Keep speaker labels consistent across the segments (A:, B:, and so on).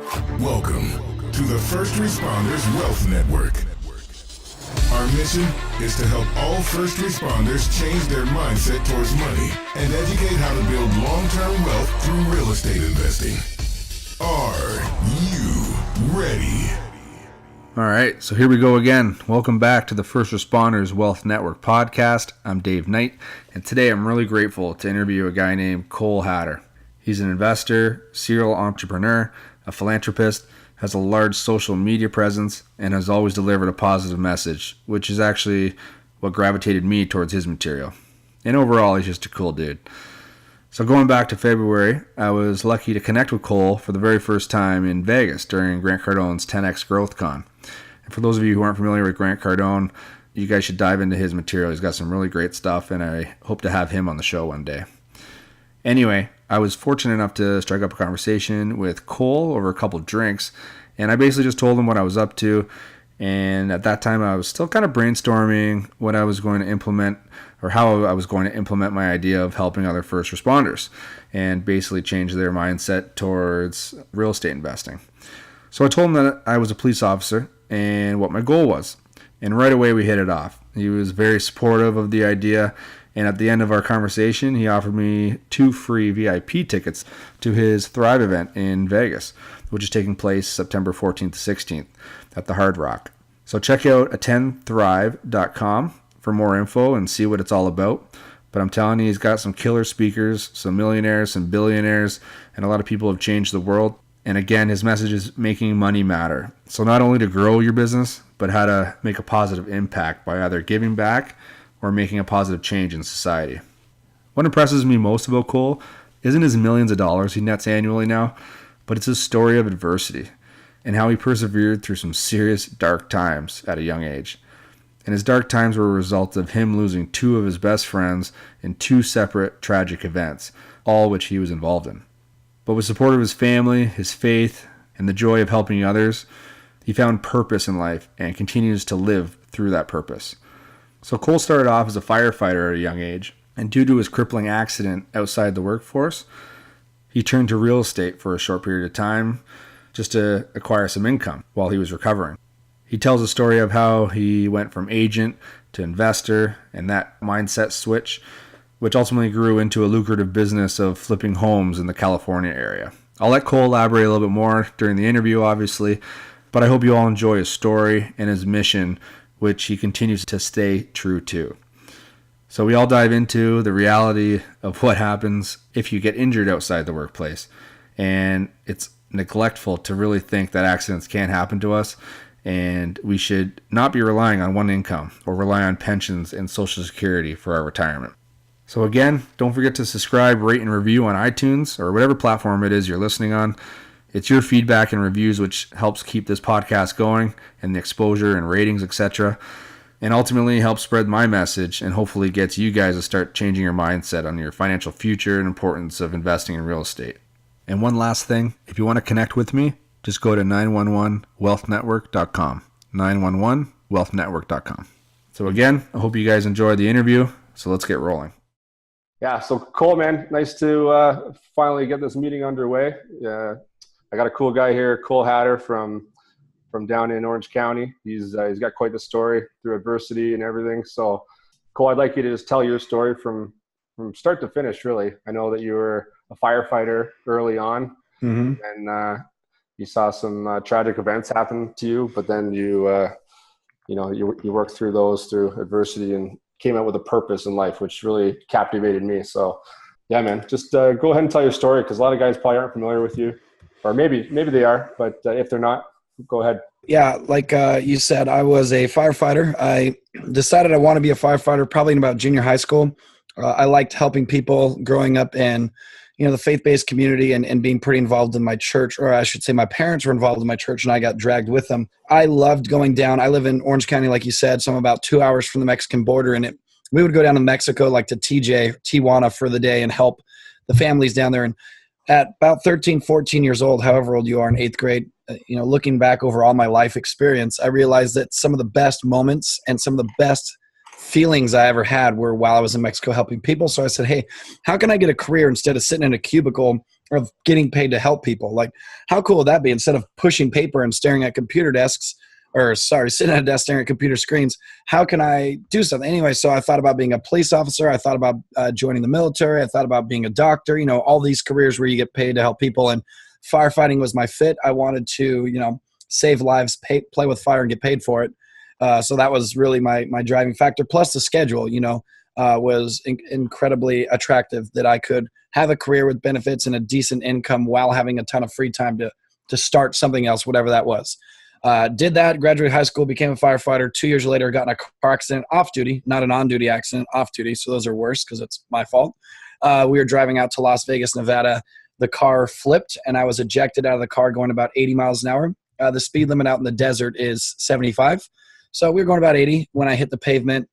A: Welcome to the First Responders Wealth Network. Our mission is to help all first responders change their mindset towards money and educate how to build long-term wealth through real estate investing. Are you ready?
B: All right, so here we go again. Welcome back to the First Responders Wealth Network podcast. I'm Dave Knight, and today I'm really grateful to interview a guy named Cole Hatter. He's an investor, serial entrepreneur, a philanthropist, has a large social media presence, and has always delivered a positive message, which is actually what gravitated me towards his material. And overall, he's just a cool dude. So going back to February, I was lucky to connect with Cole for the very first time in Vegas during Grant Cardone's 10X Growth Con. And for those of you who aren't familiar with Grant Cardone, you guys should dive into his material. He's got some really great stuff, and I hope to have him on the show one day. Anyway, I was fortunate enough to strike up a conversation with Cole over a couple of drinks, and I basically just told him what I was up to. And at that time, I was still kind of brainstorming what I was going to implement, or how I was going to implement my idea of helping other first responders and basically change their mindset towards real estate investing. So I told him that I was a police officer and what my goal was. And right away, we hit it off. He was very supportive of the idea. And at the end of our conversation, he offered me 2 free VIP tickets to his Thrive event in Vegas, which is taking place September 14th to 16th at the Hard Rock. So check out attendthrive.com for more info and see what it's all about. But I'm telling you, he's got some killer speakers, some millionaires, some billionaires, and a lot of people have changed the world. And again, his message is making money matter. So not only to grow your business, but how to make a positive impact by either giving back or making a positive change in society. What impresses me most about Cole isn't his millions of dollars he nets annually now, but it's his story of adversity and how he persevered through some serious dark times at a young age. And his dark times were a result of him losing 2 of his best friends in 2 separate tragic events, all which he was involved in. But with support of his family, his faith, and the joy of helping others, he found purpose in life and continues to live through that purpose. So Cole started off as a firefighter at a young age, and due to his crippling accident outside the workforce, he turned to real estate for a short period of time just to acquire some income while he was recovering. He tells a story of how he went from agent to investor and that mindset switch, which ultimately grew into a lucrative business of flipping homes in the California area. I'll let Cole elaborate a little bit more during the interview, obviously, but I hope you all enjoy his story and his mission, which he continues to stay true to. So we all dive into the reality of what happens if you get injured outside the workplace. And it's neglectful to really think that accidents can't happen to us, and we should not be relying on one income or rely on pensions and Social Security for our retirement. So again, don't forget to subscribe, rate, and review on iTunes or whatever platform it is you're listening on. It's your feedback and reviews which helps keep this podcast going, and the exposure and ratings, etc. And ultimately helps spread my message and hopefully gets you guys to start changing your mindset on your financial future and importance of investing in real estate. And one last thing, if you want to connect with me, just go to 911wealthnetwork.com. 911wealthnetwork.com. So again, I hope you guys enjoyed the interview. So let's get rolling. Yeah, so Cole, man, nice to finally get this meeting underway. I got a cool guy here, Cole Hatter from down in Orange County. He's got quite the story through adversity and everything. So, Cole, I'd like you to just tell your story from start to finish, really. I know that you were a firefighter early on, and you saw some tragic events happen to you, but then you worked through those through adversity and came out with a purpose in life, which really captivated me. So, yeah, man, just go ahead and tell your story, because a lot of guys probably aren't familiar with you. Or maybe they are, but if they're not, go ahead.
C: Yeah, like you said, I was a firefighter. I decided I want to be a firefighter probably in about junior high school. I liked helping people growing up in, the faith-based community and being pretty involved in my church, or I should say my parents were involved in my church and I got dragged with them. I loved going down. I live in Orange County, like you said, so I'm about 2 hours from the Mexican border, and we would go down to Mexico, like to Tijuana for the day and help the families down there. And at about 13, 14 years old, however old you are in 8th grade, looking back over all my life experience, I realized that some of the best moments and some of the best feelings I ever had were while I was in Mexico helping people. So I said, hey, how can I get a career instead of sitting in a cubicle of getting paid to help people. Like, how cool would that be? Instead of pushing paper and staring at computer desks, sitting at a desk staring at computer screens, how can I do something? Anyway, so I thought about being a police officer. I thought about joining the military. I thought about being a doctor, all these careers where you get paid to help people. And firefighting was my fit. I wanted to, save lives, play with fire and get paid for it. So that was really my driving factor. Plus the schedule, was incredibly attractive, that I could have a career with benefits and a decent income while having a ton of free time to start something else, whatever that was. Did that, graduated high school, became a firefighter. 2 years later, got in a car accident off duty, not an on-duty accident, off duty. So those are worse because it's my fault. We were driving out to Las Vegas, Nevada. The car flipped and I was ejected out of the car going about 80 miles an hour. The speed limit out in the desert is 75. So we were going about 80 when I hit the pavement.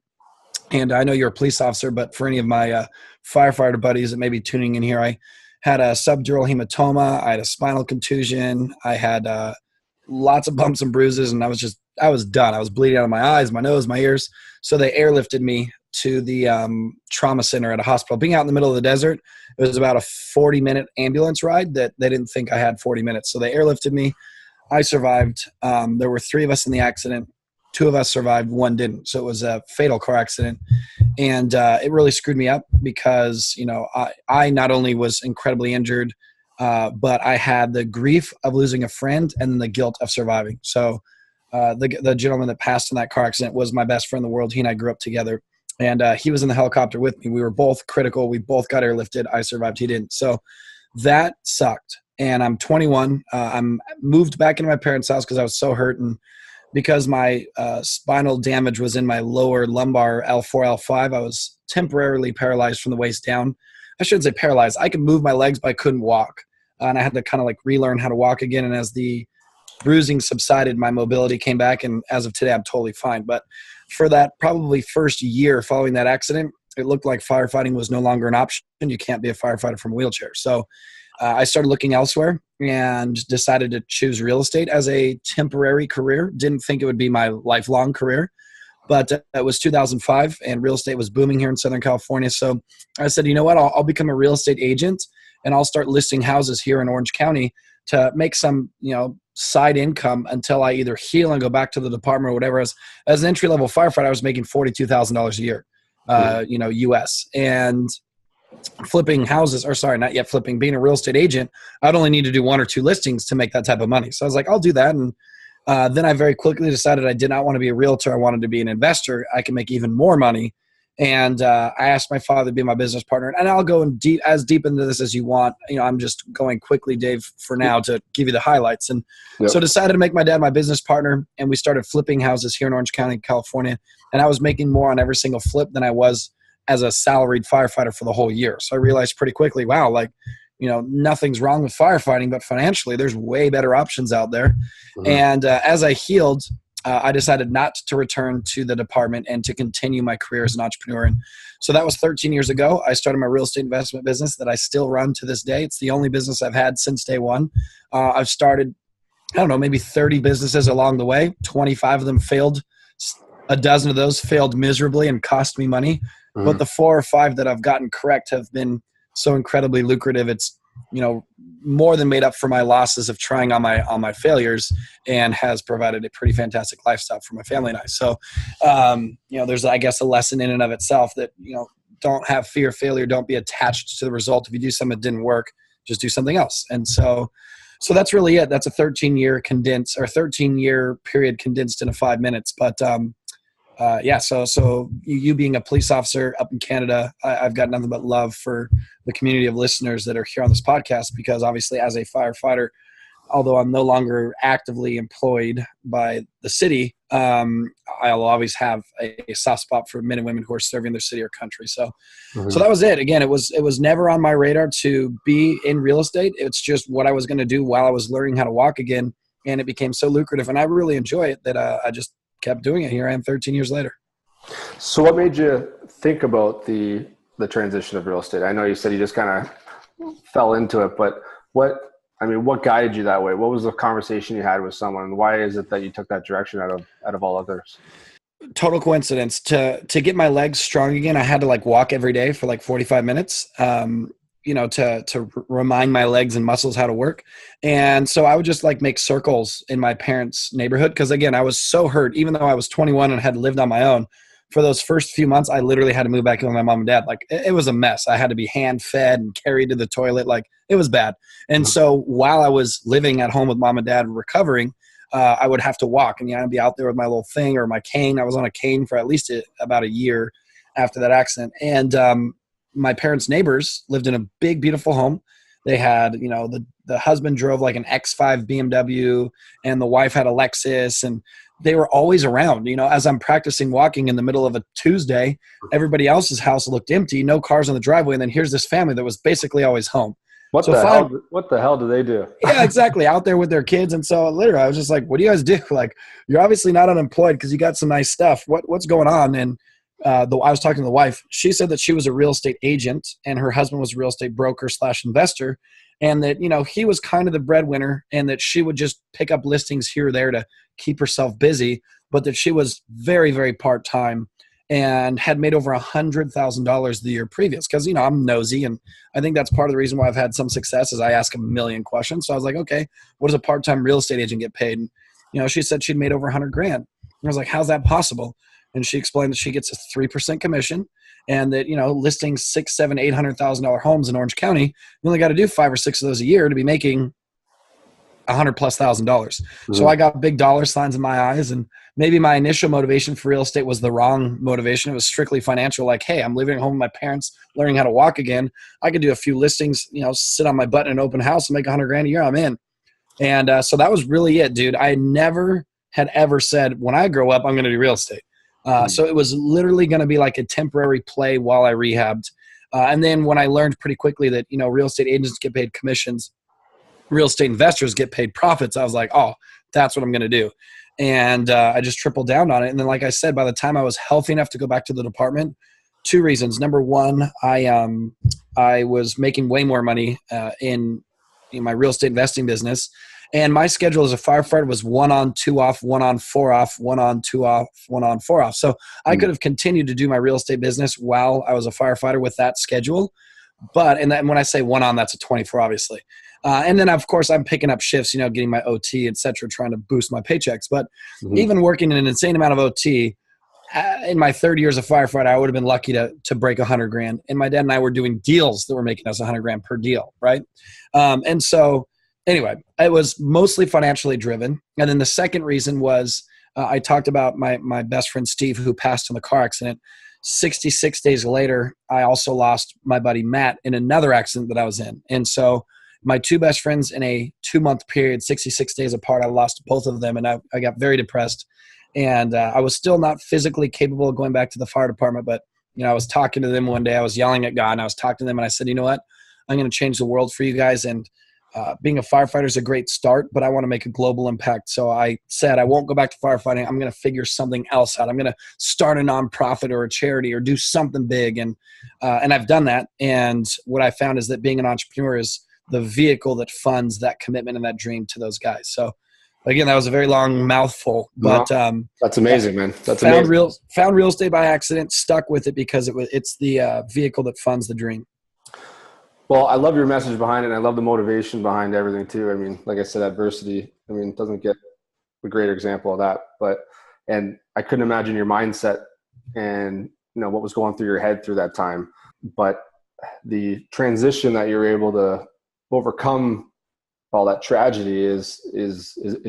C: And I know you're a police officer, but for any of my firefighter buddies that may be tuning in here, I had a subdural hematoma. I had a spinal contusion. I had lots of bumps and bruises, and I was done. I was bleeding out of my eyes, my nose, my ears. So they airlifted me to the trauma center at a hospital. Being out in the middle of the desert, it was about a 40-minute ambulance ride that they didn't think I had 40 minutes. So they airlifted me. I survived. There were 3 of us in the accident. 2 of us survived, 1 didn't. So it was a fatal car accident. And it really screwed me up because, I not only was incredibly injured, but I had the grief of losing a friend and then the guilt of surviving. So the gentleman that passed in that car accident was my best friend in the world. He and I grew up together. And he was in the helicopter with me. We were both critical. We both got airlifted. I survived. He didn't. So that sucked. And I'm 21. I'm moved back into my parents' house because I was so hurt. And because my spinal damage was in my lower lumbar L4, L5, I was temporarily paralyzed from the waist down. I shouldn't say paralyzed. I could move my legs, but I couldn't walk. And I had to kind of like relearn how to walk again. And as the bruising subsided, my mobility came back. And as of today, I'm totally fine. But for that probably first year following that accident, it looked like firefighting was no longer an option. You can't be a firefighter from a wheelchair. So I started looking elsewhere and decided to choose real estate as a temporary career. Didn't think it would be my lifelong career, but it was 2005 and real estate was booming here in Southern California. So I said, you know what, I'll become a real estate agent and I'll start listing houses here in Orange County to make some, side income until I either heal and go back to the department or whatever. As an entry-level firefighter, I was making $42,000 a year, US. And flipping houses, or sorry, not yet flipping, being a real estate agent, I'd only need to do 1 or 2 listings to make that type of money. So I was like, I'll do that. And then I very quickly decided I did not want to be a realtor. I wanted to be an investor. I can make even more money. And I asked my father to be my business partner. And I'll go in as deep into this as you want. I'm just going quickly, Dave, for now to give you the highlights. And so decided to make my dad my business partner. And we started flipping houses here in Orange County, California. And I was making more on every single flip than I was as a salaried firefighter for the whole year. So I realized pretty quickly, wow, nothing's wrong with firefighting, but financially there's way better options out there. Mm-hmm. And as I healed, I decided not to return to the department and to continue my career as an entrepreneur. And so that was 13 years ago. I started my real estate investment business that I still run to this day. It's the only business I've had since day one. I've started, maybe 30 businesses along the way. 25 of them failed. A dozen of those failed miserably and cost me money. Mm-hmm. But the 4 or 5 that I've gotten correct have been so incredibly lucrative. It's, more than made up for my losses of trying on my failures, and has provided a pretty fantastic lifestyle for my family and I. So, there's, I guess, a lesson in and of itself that, don't have fear of failure. Don't be attached to the result. If you do something that didn't work, just do something else. And so that's really it. That's a 13-year period condensed into 5 minutes. But, so you being a police officer up in Canada, I've got nothing but love for the community of listeners that are here on this podcast, because obviously as a firefighter, although I'm no longer actively employed by the city, I'll always have a soft spot for men and women who are serving their city or country. So, So that was it. Again, it was never on my radar to be in real estate. It's just what I was going to do while I was learning how to walk again. And it became so lucrative, and I really enjoy it that I just kept doing it. Here I am 13 years later.
D: So what made you think about the transition of real estate? I know you said you just kind of fell into it, but what guided you that way? What was the conversation you had with someone? Why is it that you took that direction out of all others?
C: Total coincidence. To get my legs strong again, I had to walk every day for 45 minutes. to remind my legs and muscles how to work. And so I would just like make circles in my parents' neighborhood. Cause again, I was so hurt, even though I was 21 and had lived on my own for those first few months, I literally had to move back in with my mom and dad. Like it was a mess. I had to be hand fed and carried to the toilet. Like it was bad. And so while I was living at home with mom and dad and recovering, I would have to walk and I'd be out there with my little thing or my cane. I was on a cane for at least about a year after that accident. And, my parents' neighbors lived in a big, beautiful home. They had, the husband drove like an X5 BMW and the wife had a Lexus, and they were always around. As I'm practicing walking in the middle of a Tuesday, everybody else's house looked empty, no cars on the driveway. And then here's this family that was basically always home.
D: What the hell do they do?
C: Yeah, exactly. Out there with their kids. And so literally I was just like, what do you guys do? Like, you're obviously not unemployed because you got some nice stuff. What's going on? And I was talking to the wife. She said that she was a real estate agent and her husband was a real estate broker / investor. And that, he was kind of the breadwinner and that she would just pick up listings here or there to keep herself busy, but that she was very, very part-time and had made over $100,000 the year previous. Cause I'm nosy. And I think that's part of the reason why I've had some success is I ask a million questions. So I was like, okay, what does a part-time real estate agent get paid? And, she said she'd made over $100,000. I was like, how's that possible? And she explained that she gets a 3% commission and that, listing $600,000, $700,000, $800,000 homes in Orange County, you only got to do 5 or 6 of those a year to be making $100,000+. Mm-hmm. So I got big dollar signs in my eyes, and maybe my initial motivation for real estate was the wrong motivation. It was strictly financial. Like, hey, I'm living at home with my parents, learning how to walk again. I could do a few listings, sit on my butt in an open house and make $100,000 a year. I'm in. And so that was really it, dude. I never had ever said, when I grow up, I'm going to do real estate. So it was literally going to be like a temporary play while I rehabbed. And then when I learned pretty quickly that, real estate agents get paid commissions, real estate investors get paid profits, I was like, oh, that's what I'm going to do. And I just tripled down on it. And then, like I said, by the time I was healthy enough to go back to the department, 2 reasons. Number one, I was making way more money in my real estate investing business. And my schedule as a firefighter was 1 on, 2 off, 1 on, 4 off, 1 on, 2 off, 1 on, 4 off. So I could have continued to do my real estate business while I was a firefighter with that schedule. And then when I say 1 on, that's a 24, obviously. And then, of course, I'm picking up shifts, getting my OT, et cetera, trying to boost my paychecks. But even working an insane amount of OT, in my 30 years of firefighter, I would have been lucky to break $100,000. And my dad and I were doing deals that were making us $100,000 per deal, right? And so anyway, it was mostly financially driven. And then the second reason was I talked about my best friend, Steve, who passed in the car accident. 66 days later, I also lost my buddy, Matt, in another accident that I was in. And so my 2 best friends in a 2-month period, 66 days apart, I lost both of them. And I got very depressed. And I was still not physically capable of going back to the fire department. But, I was talking to them one day. I was yelling at God and I was talking to them and I said, you know what? I'm going to change the world for you guys. And being a firefighter is a great start, but I want to make a global impact. So I said, I won't go back to firefighting. I'm going to figure something else out. I'm going to start a nonprofit or a charity or do something big. And I've done that. And what I found is that being an entrepreneur is the vehicle that funds that commitment and that dream to those guys. So again, that was a very long mouthful, but
D: that's amazing, man. That's
C: found
D: amazing.
C: Found real estate by accident, stuck with it because it's the vehicle that funds the dream.
D: Well, I love your message behind it, and I love the motivation behind everything too. I mean, like I said, adversity, it doesn't get a greater example of that. And I couldn't imagine your mindset and, what was going through your head through that time. But the transition that you're able to overcome all that tragedy is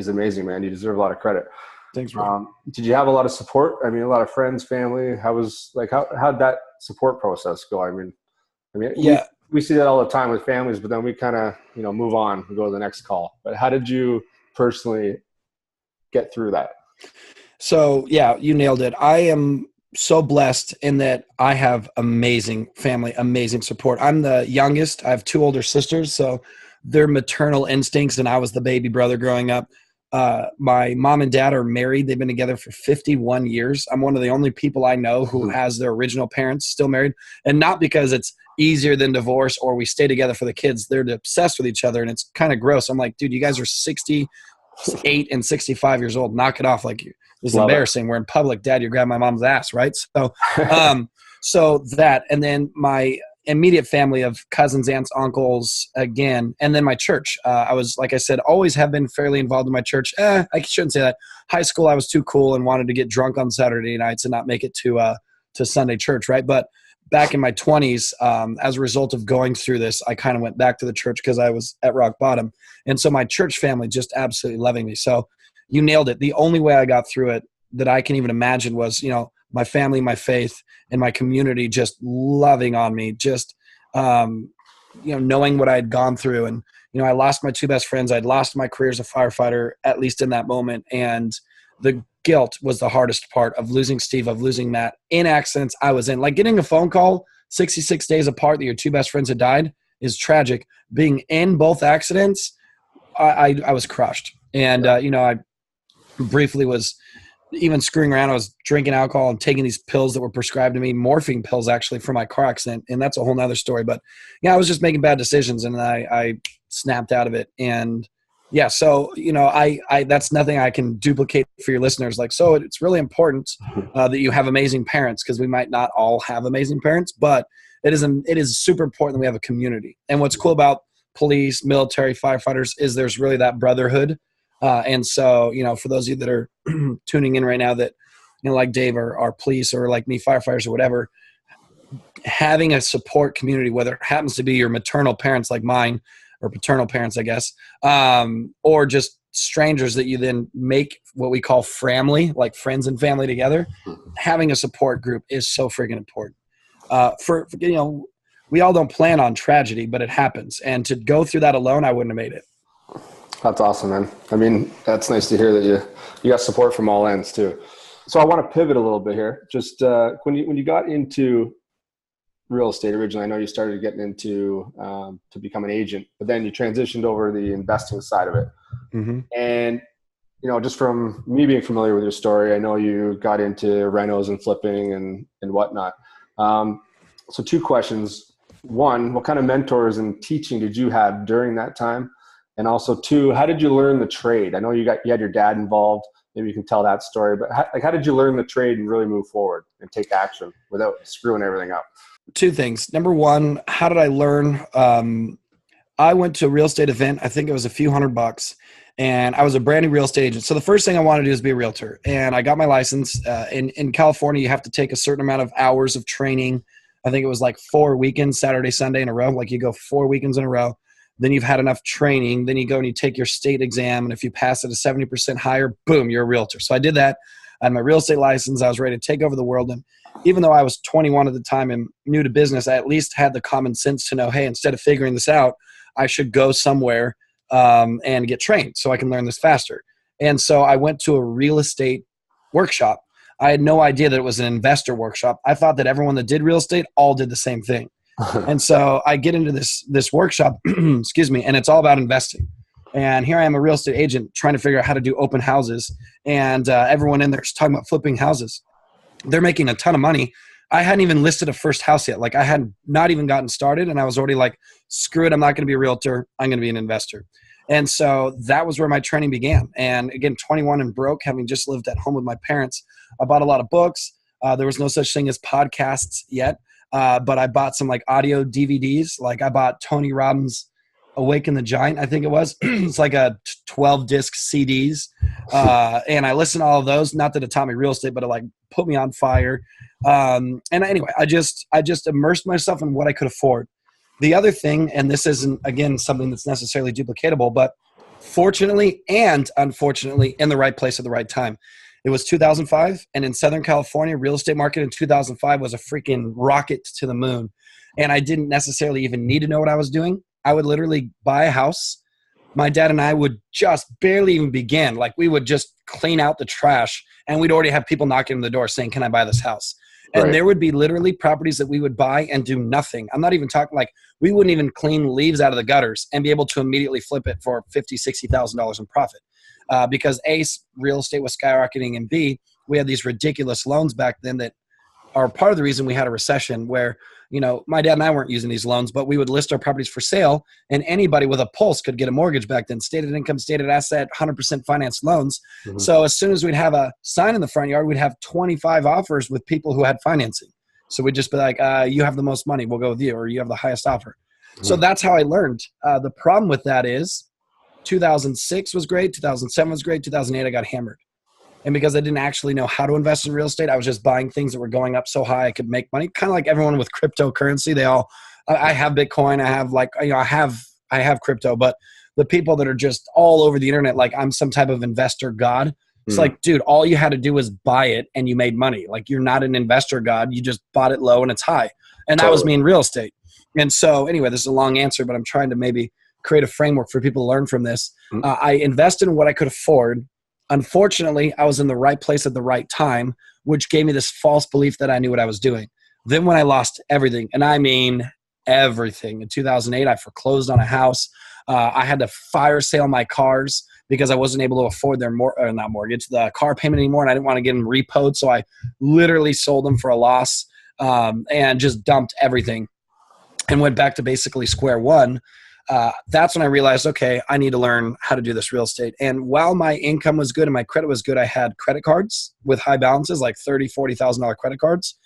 D: amazing, man. You deserve a lot of credit.
C: Thanks, bro.
D: Did you have a lot of support? A lot of friends, family. How'd that support process go? Yeah. We see that all the time with families, but then we kind of, move on and go to the next call. But how did you personally get through that?
C: So yeah, you nailed it. I am so blessed in that I have amazing family, amazing support. I'm the youngest. I have 2 older sisters, so their maternal instincts, and I was the baby brother growing up. My mom and dad are married. They've been together for 51 years. I'm one of the only people I know who has their original parents still married, and not because it's easier than divorce or we stay together for the kids. They're obsessed with each other, and it's kind of gross. I'm like, dude, you guys are 68 and 65 years old. Knock it off. Like, this is embarrassing. We're in public. Dad, you grab my mom's ass, right? So, so that, and then my immediate family of cousins, aunts, uncles again. And then my church. I was, like I said, always have been fairly involved in my church. I shouldn't say that. High school, I was too cool and wanted to get drunk on Saturday nights and not make it to Sunday church, right? But back in my 20s, as a result of going through this, I kind of went back to the church because I was at rock bottom. And so my church family just absolutely loving me. So you nailed it. The only way I got through it that I can even imagine was, my family, my faith, and my community just loving on me, just, knowing what I had gone through. And, I lost my two best friends. I'd lost my career as a firefighter, at least in that moment. And the guilt was the hardest part of losing Steve, of losing Matt in accidents I was in. Like getting a phone call 66 days apart that your two best friends had died is tragic. Being in both accidents, I was crushed. And, I briefly was even screwing around. I was drinking alcohol and taking these pills that were prescribed to me, morphine pills actually, for my car accident. And that's a whole nother story. But I was just making bad decisions and I snapped out of it. And so, I that's nothing I can duplicate for your listeners. Like, so it's really important that you have amazing parents, because we might not all have amazing parents, but it is super important that we have a community. And what's cool about police, military, firefighters is there's really that brotherhood. And so, for those of you that are tuning in right now that, like Dave are police, or like me, firefighters or whatever, having a support community, whether it happens to be your maternal parents like mine, or paternal parents, I guess, or just strangers that you then make what we call family, like friends and family together, having a support group is so freaking important. We all don't plan on tragedy, but it happens. And to go through that alone, I wouldn't have made it.
D: That's awesome, man. I mean, that's nice to hear that you got support from all ends too. So I want to pivot a little bit here. Just when you got into real estate originally, I know you started getting into to become an agent, but then you transitioned over the investing side of it. Mm-hmm. And just from me being familiar with your story, I know you got into renos and flipping and whatnot. So two questions. One, what kind of mentors and teaching did you have during that time? And also two, how did you learn the trade? I know you had your dad involved. Maybe you can tell that story, but how did you learn the trade and really move forward and take action without screwing everything up?
C: Two things. Number one, how did I learn? I went to a real estate event. I think it was a few $100, and I was a brand new real estate agent. So the first thing I wanted to do is be a realtor. And I got my license. In California, you have to take a certain amount of hours of training. I think it was like 4 weekends, Saturday, Sunday in a row. Like you go 4 weekends in a row. Then you've had enough training. Then you go and you take your state exam. And if you pass it a 70% higher, boom, you're a realtor. So I did that. I had my real estate license. I was ready to take over the world. And even though I was 21 at the time and new to business, I at least had the common sense to know, hey, instead of figuring this out, I should go somewhere and get trained so I can learn this faster. And so I went to a real estate workshop. I had no idea that it was an investor workshop. I thought that everyone that did real estate all did the same thing. And so I get into this workshop, excuse me, and it's all about investing. And here I am, a real estate agent, trying to figure out how to do open houses. And everyone in there is talking about flipping houses. They're making a ton of money. I hadn't even listed a first house yet. Like I had not even gotten started. And I was already like, screw it. I'm not going to be a realtor. I'm going to be an investor. And so that was where my training began. And again, 21 and broke, having just lived at home with my parents. I bought a lot of books. There was no such thing as podcasts yet. But I bought some like audio DVDs. Like I bought Tony Robbins' Awaken the Giant, I think it was. It's like a 12 disc CDs. And I listened to all of those. Not that it taught me real estate, but it like put me on fire. And anyway, I just immersed myself in what I could afford. The other thing, and this isn't, again, something that's necessarily duplicatable, but fortunately and unfortunately in the right place at the right time. It was 2005, and in Southern California, real estate market in 2005 was a freaking rocket to the moon. And I didn't necessarily even need to know what I was doing. I would literally buy a house. My dad and I would just barely even begin. Like we would just clean out the trash, and we'd already have people knocking on the door saying, "Can I buy this house?" And right. There would be literally properties that we would buy and do nothing. I'm not even talking like we wouldn't even clean leaves out of the gutters and be able to immediately flip it for $50,000, $60,000 in profit. Because A, real estate was skyrocketing, and B, we had these ridiculous loans back then that are part of the reason we had a recession where, my dad and I weren't using these loans, but we would list our properties for sale, and anybody with a pulse could get a mortgage back then. Stated income, stated asset, 100% financed loans. Mm-hmm. So as soon as we'd have a sign in the front yard, we'd have 25 offers with people who had financing. So we'd just be like, you have the most money, we'll go with you, or you have the highest offer. So that's how I learned. The problem with that is 2006 was great, 2007 was great, 2008 I got hammered. And because I didn't actually know how to invest in real estate, I was just buying things that were going up so high I could make money. Kind of like everyone with cryptocurrency. I have Bitcoin. I have crypto, but the people that are just all over the internet, like I'm some type of investor god. It's like, dude, all you had to do was buy it and you made money. Like you're not an investor god. You just bought it low and it's high. And that was me in real estate. And so anyway, this is a long answer, but I'm trying to maybe create a framework for people to learn from this. I invested in what I could afford. Unfortunately, I was in the right place at the right time, which gave me this false belief that I knew what I was doing. Then when I lost everything, and I mean everything, in 2008, I foreclosed on a house. I had to fire sale my cars because I wasn't able to afford their the car payment anymore, and I didn't want to get them repoed. So I literally sold them for a loss and just dumped everything and went back to basically square one. That's when I realized, okay, I need to learn how to do this real estate. And while my income was good and my credit was good, I had credit cards with high balances, like $30,000, $40,000 credit cards.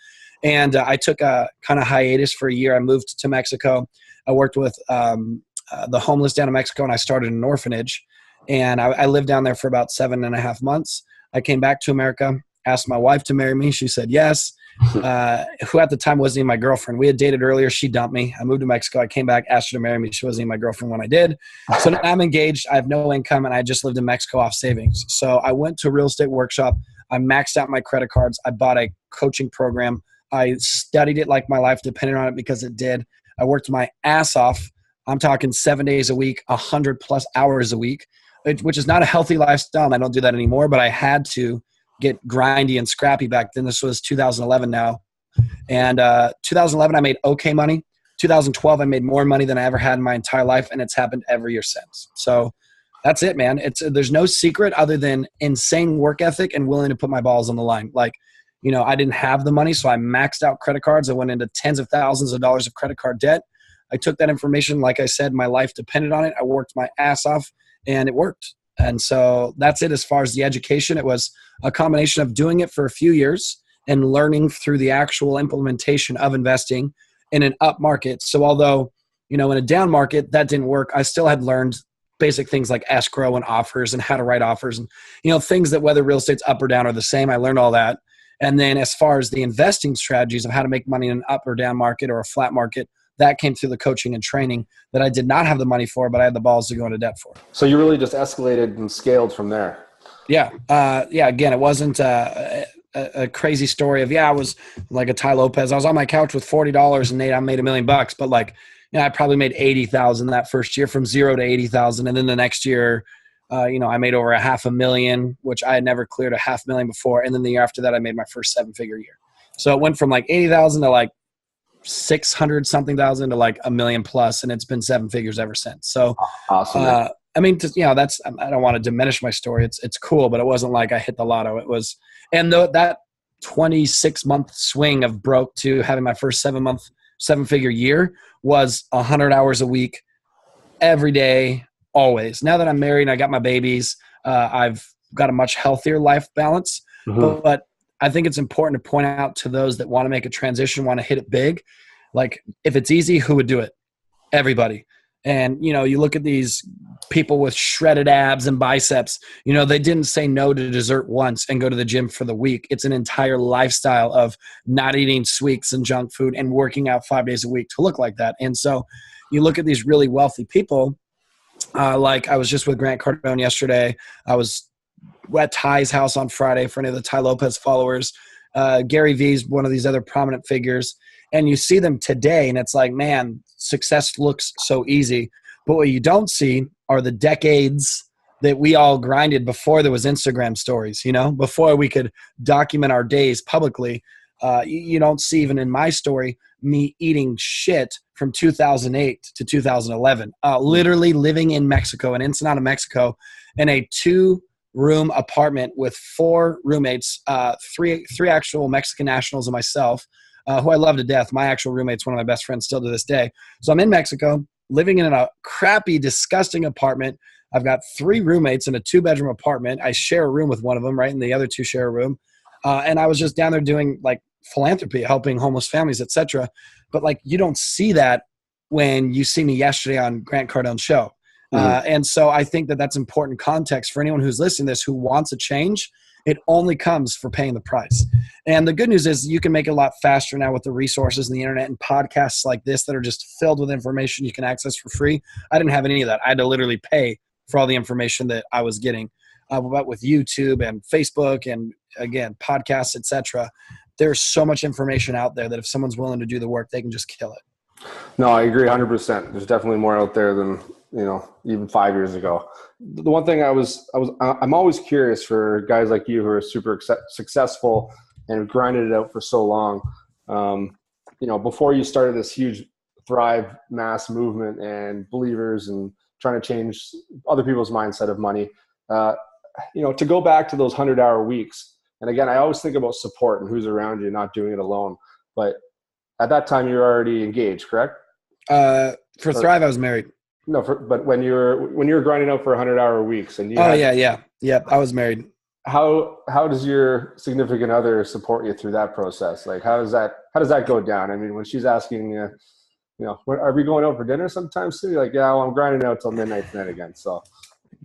C: And I took a kind of hiatus for a year. I moved to Mexico. I worked with the homeless down in Mexico, and I started an orphanage. And I lived down there for about 7.5 months. I came back to America, asked my wife to marry me. She said yes. Who at the time wasn't even my girlfriend. We had dated earlier. She dumped me. I moved to Mexico. I came back, asked her to marry me. She wasn't even my girlfriend when I did. So now I'm engaged. I have no income, and I just lived in Mexico off savings. So I went to a real estate workshop. I maxed out my credit cards. I bought a coaching program. I studied it like my life depended on it because it did. I worked my ass off. I'm talking 7 days a week, 100+ hours a week, which is not a healthy lifestyle. And I don't do that anymore, but I had to get grindy and scrappy back then. This was 2011 now. And 2011, I made okay money. 2012, I made more money than I ever had in my entire life. And it's happened every year since. So that's it, man. There's no secret other than insane work ethic and willing to put my balls on the line. Like, I didn't have the money, so I maxed out credit cards. I went into tens of thousands of dollars of credit card debt. I took that information. Like I said, my life depended on it. I worked my ass off and it worked. And so that's it as far as the education. It was a combination of doing it for a few years and learning through the actual implementation of investing in an up market. So although, in a down market, that didn't work, I still had learned basic things like escrow and offers and how to write offers and, things that whether real estate's up or down are the same. I learned all that. And then as far as the investing strategies of how to make money in an up or down market or a flat market, that came through the coaching and training that I did not have the money for, but I had the balls to go into debt for.
D: So you really just escalated and scaled from there.
C: Yeah. Again, it wasn't a crazy story of, I was like a Ty Lopez. I was on my couch with $40 and I made $1 million, but I probably made 80,000 that first year from 0 to 80,000. And then the next year, I made over $500,000, which I had never cleared $500,000 before. And then the year after that, I made my first 7-figure year. So it went from 80,000 to 600 something thousand to $1 million+, and it's been 7 figures ever since. So
D: awesome.
C: That's, I don't want to diminish my story. It's cool, but it wasn't like I hit the lotto. It was, and that 26-month swing of broke to having my first 7-figure year was 100 hours a week, every day, always. Now that I'm married and I got my babies, I've got a much healthier life balance, but I think it's important to point out to those that want to make a transition, want to hit it big. If it's easy, who would do it? Everybody. And, you look at these people with shredded abs and biceps, they didn't say no to dessert once and go to the gym for the week. It's an entire lifestyle of not eating sweets and junk food and working out 5 days a week to look like that. And so you look at these really wealthy people, I was just with Grant Cardone yesterday. I was at Ty's house on Friday for any of the Ty Lopez followers. Gary Vee's one of these other prominent figures. And you see them today, and it's like, man, success looks so easy. But what you don't see are the decades that we all grinded before there was Instagram stories, before we could document our days publicly. You don't see, even in my story, me eating shit from 2008 to 2011, literally living in Mexico, in Ensenada, Mexico, in a 2-room apartment with 4 roommates, three actual Mexican nationals and myself, who I love to death. My actual roommate's one of my best friends still to this day. So I'm in Mexico, living in a crappy, disgusting apartment. I've got 3 roommates in a 2-bedroom apartment. I share a room with one of them, right? And the other 2 share a room. And I was just down there doing philanthropy, helping homeless families, etc. But like, you don't see that when you see me yesterday on Grant Cardone's show. And so I think that that's important context for anyone who's listening to this who wants a change. It only comes for paying the price. And the good news is you can make it a lot faster now with the resources and the internet and podcasts like this that are just filled with information you can access for free. I didn't have any of that. I had to literally pay for all the information that I was getting. But with YouTube and Facebook and, again, podcasts, etc., there's so much information out there that if someone's willing to do the work, they can just kill it.
D: No, I agree 100%. There's definitely more out there than, even 5 years ago. The one thing I'm always curious for guys like you who are super successful and have grinded it out for so long. Before you started this huge Thrive mass movement and believers and trying to change other people's mindset of money, to go back to those 100-hour weeks. And again, I always think about support and who's around you, not doing it alone. But at that time, you were already engaged, correct?
C: For Thrive, I was married.
D: No, but when you were grinding out for 100-hour weeks, and
C: yeah, I was married.
D: How does your significant other support you through that process? Like, how does that go down? I mean, when she's asking you, are we going out for dinner sometime soon? You're like, yeah, well, I'm grinding out till midnight tonight again. So,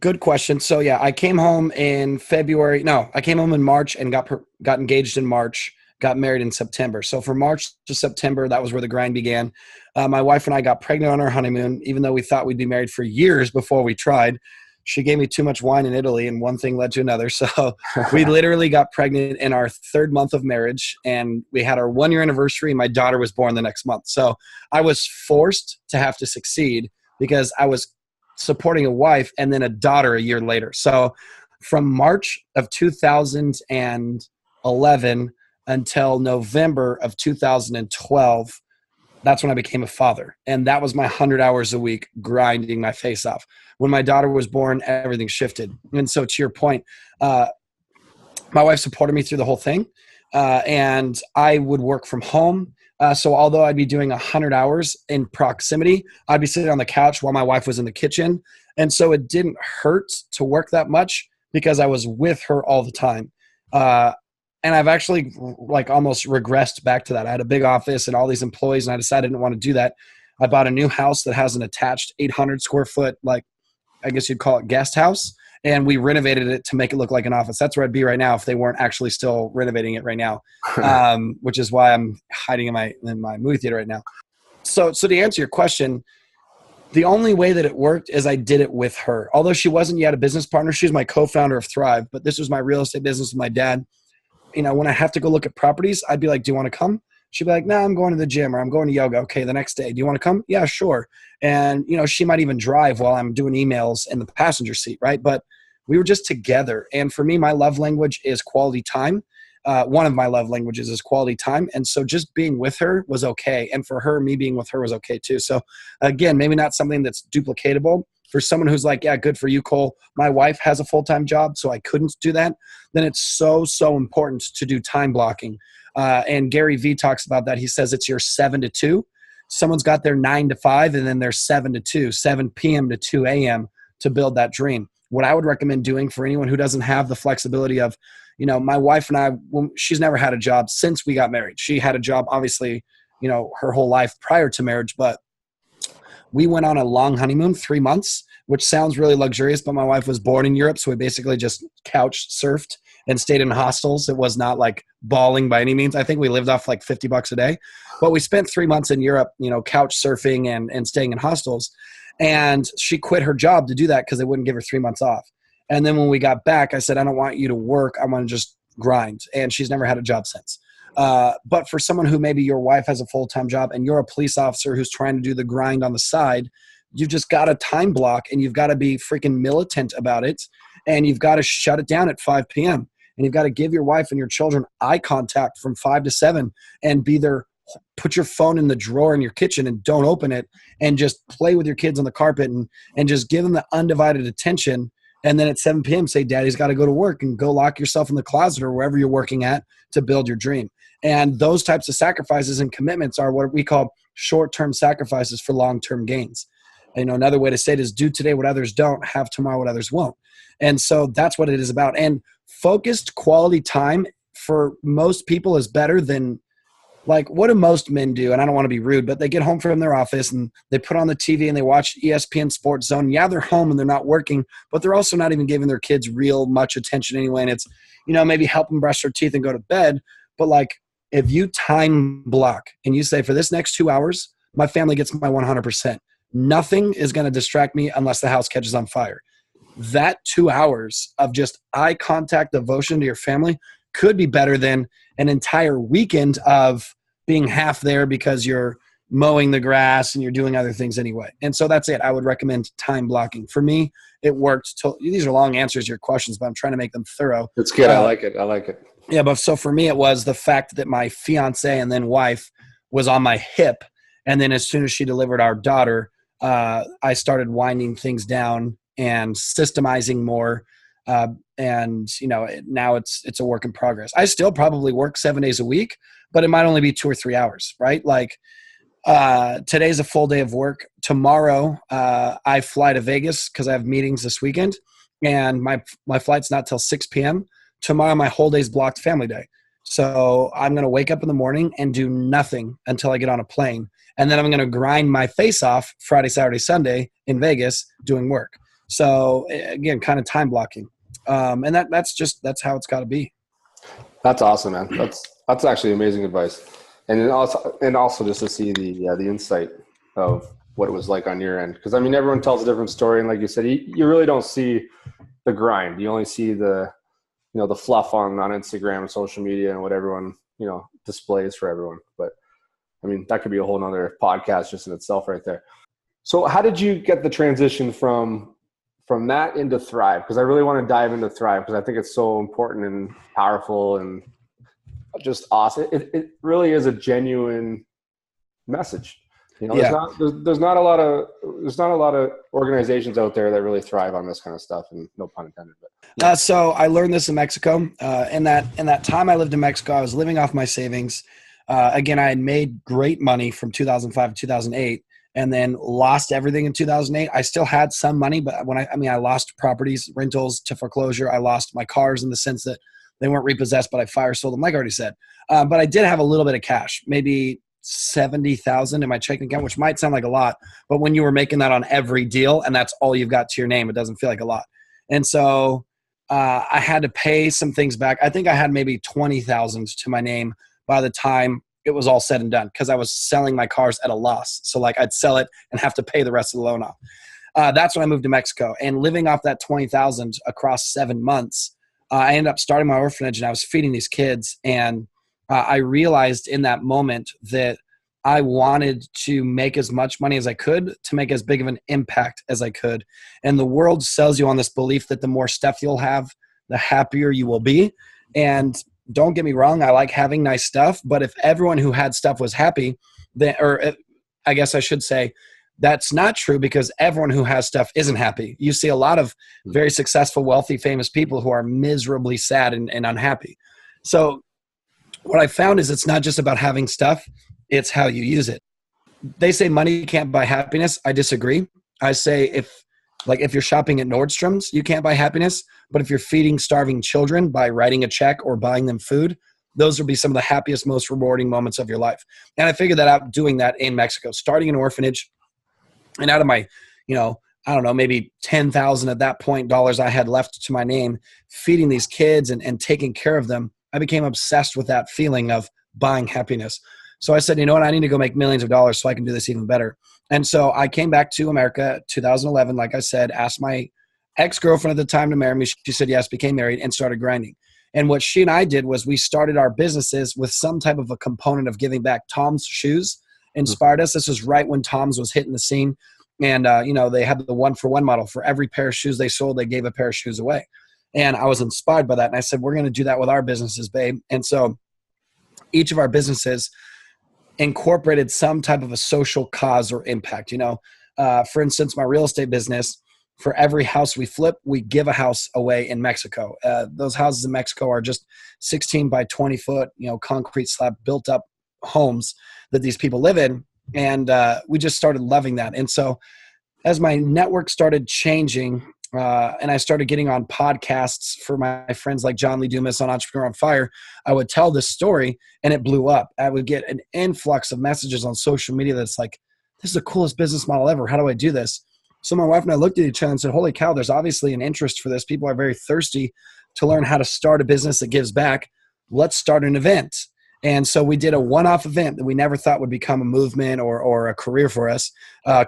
C: good question. So yeah, I came home in February. No, I came home in March and got engaged in March. Got married in September. So from March to September, that was where the grind began. My wife and I got pregnant on our honeymoon, even though we thought we'd be married for years before we tried. She gave me too much wine in Italy, and one thing led to another. So we literally got pregnant in our 3rd month of marriage, and we had our 1-year anniversary, and my daughter was born the next month. So I was forced to have to succeed because I was supporting a wife and then a daughter a year later. So from March of 2011 until November of 2012, that's when I became a father. And that was my 100 hours a week grinding my face off. When my daughter was born, everything shifted. And so to your point, my wife supported me through the whole thing. And I would work from home. So although I'd be doing 100 hours in proximity, I'd be sitting on the couch while my wife was in the kitchen. And so it didn't hurt to work that much because I was with her all the time. And I've actually almost regressed back to that. I had a big office and all these employees, and I decided I didn't want to do that. I bought a new house that has an attached 800 square foot, I guess you'd call it guest house. And we renovated it to make it look like an office. That's where I'd be right now if they weren't actually still renovating it right now, which is why I'm hiding in my movie theater right now. So to answer your question, the only way that it worked is I did it with her. Although she wasn't yet a business partner, she was my co-founder of Thrive, but this was my real estate business with my dad. When I have to go look at properties, I'd be like, do you want to come? She'd be like, no, I'm going to the gym or I'm going to yoga. Okay, the next day, do you want to come? Yeah, sure. And, she might even drive while I'm doing emails in the passenger seat, right? But we were just together. And for me, my love language is quality time. One of my love languages is quality time. And so just being with her was okay. And for her, me being with her was okay too. So again, maybe not something that's duplicatable. For someone who's like, yeah, good for you, Cole. My wife has a full-time job, so I couldn't do that. Then it's so important to do time blocking. And Gary Vee talks about that. He says it's your 7 to 2. Someone's got their 9 to 5, and then their 7 to 2, 7 p.m. to 2 a.m. to build that dream. What I would recommend doing for anyone who doesn't have the flexibility of, my wife and I, she's never had a job since we got married. She had a job, obviously, her whole life prior to marriage, but we went on a long honeymoon, 3 months, which sounds really luxurious, but my wife was born in Europe, so we basically just couch surfed and stayed in hostels. It was not like balling by any means. I think we lived off like $50 a day, but we spent 3 months in Europe, couch surfing and staying in hostels. And she quit her job to do that because they wouldn't give her 3 months off. And then when we got back, I said, I don't want you to work. I want to just grind. And she's never had a job since. But for someone who maybe your wife has a full-time job and you're a police officer who's trying to do the grind on the side, you've just got a time block and you've got to be freaking militant about it. And you've got to shut it down at 5 p.m. And you've got to give your wife and your children eye contact from 5 to 7 and be there. Put your phone in the drawer in your kitchen and don't open it, and just play with your kids on the carpet and just give them the undivided attention. And then at 7 p.m. say, Daddy's got to go to work, and go lock yourself in the closet or wherever you're working at to build your dream. And those types of sacrifices and commitments are what we call short-term sacrifices for long-term gains. Another way to say it is do today what others don't, have tomorrow what others won't. And so that's what it is about. And focused quality time for most people is better than Like, what do most men do? And I don't want to be rude, but they get home from their office and they put on the TV and they watch ESPN Sports Zone. Yeah, they're home and they're not working, but they're also not even giving their kids real much attention anyway. And it's, maybe help them brush their teeth and go to bed. But like, if you time block and you say, for this next 2 hours, my family gets my 100%. Nothing is going to distract me unless the house catches on fire. That 2 hours of just eye contact devotion to your family could be better than an entire weekend of being half there because you're mowing the grass and you're doing other things anyway. And so that's it. I would recommend time blocking. For me, it worked. These are long answers to your questions, but I'm trying to make them thorough.
D: It's good. I like it.
C: Yeah, but so for me, it was the fact that my fiance and then wife was on my hip. And then as soon as she delivered our daughter, I started winding things down and systemizing more. And now it's a work in progress. I still probably work 7 days a week, but it might only be 2 or 3 hours, right? Like today's a full day of work. Tomorrow, I fly to Vegas because I have meetings this weekend, and my flight's not till 6 p.m. Tomorrow, my whole day's blocked family day. So I'm going to wake up in the morning and do nothing until I get on a plane. And then I'm going to grind my face off Friday, Saturday, Sunday in Vegas doing work. So again, kind of time blocking. And that's how it's got to be.
D: That's awesome, man. That's actually amazing advice. And also just to see the insight of what it was like on your end. Because I mean, everyone tells a different story. And like you said, you really don't see the grind. You only see the fluff on Instagram and social media and what everyone, displays for everyone. But I mean, that could be a whole nother podcast just in itself right there. So how did you get the transition from that into Thrive? Because I really want to dive into Thrive because I think it's so important and powerful and just awesome. It really is a genuine message. There's not a lot of organizations out there that really thrive on this kind of stuff, and no pun intended. But
C: so I learned this in Mexico. In that time I lived in Mexico, I was living off my savings. Again, I had made great money from 2005 to 2008, and then lost everything in 2008. I still had some money, but I lost properties, rentals to foreclosure. I lost my cars in the sense that they weren't repossessed, but I fire sold them, like I already said. But I did have a little bit of cash, maybe $70,000 in my checking account, which might sound like a lot, but when you were making that on every deal and that's all you've got to your name, it doesn't feel like a lot. And so I had to pay some things back. I think I had maybe $20,000 to my name by the time it was all said and done, because I was selling my cars at a loss. So like I'd sell it and have to pay the rest of the loan off. That's when I moved to Mexico, and living off that $20,000 across 7 months, I ended up starting my orphanage, and I was feeding these kids. And I realized in that moment that I wanted to make as much money as I could to make as big of an impact as I could. And the world sells you on this belief that the more stuff you'll have, the happier you will be. And don't get me wrong, I like having nice stuff, but if everyone who had stuff was happy, I guess I should say that's not true, because everyone who has stuff isn't happy. You see a lot of very successful, wealthy, famous people who are miserably sad and unhappy. So what I found is it's not just about having stuff, it's how you use it. They say money can't buy happiness. I disagree. I say if you're shopping at Nordstrom's, you can't buy happiness, but if you're feeding starving children by writing a check or buying them food, those will be some of the happiest, most rewarding moments of your life. And I figured that out doing that in Mexico, starting an orphanage, and out of my, I don't know, maybe $10,000 at that point dollars I had left to my name, feeding these kids and taking care of them, I became obsessed with that feeling of buying happiness. So I said, you know what, I need to go make millions of dollars so I can do this even better. And so I came back to America 2011, like I said, asked my ex-girlfriend at the time to marry me. She said yes, became married, and started grinding. And what she and I did was we started our businesses with some type of a component of giving back. Tom's Shoes inspired us. This was right when Tom's was hitting the scene. And, they had the 1-for-1 model. For every pair of shoes they sold, they gave a pair of shoes away. And I was inspired by that. And I said, we're going to do that with our businesses, babe. And so each of our businesses incorporated some type of a social cause or impact. For instance, my real estate business, for every house we flip, we give a house away in Mexico. Those houses in Mexico are just 16 by 20 foot, concrete slab built up homes that these people live in. And we just started loving that. And so as my network started changing, and I started getting on podcasts for my friends like John Lee Dumas on Entrepreneur on Fire, I would tell this story and it blew up. I would get an influx of messages on social media that's like, this is the coolest business model ever. How do I do this? So my wife and I looked at each other and said, holy cow, there's obviously an interest for this. People are very thirsty to learn how to start a business that gives back. Let's start an event. And so we did a one-off event that we never thought would become a movement or a career for us,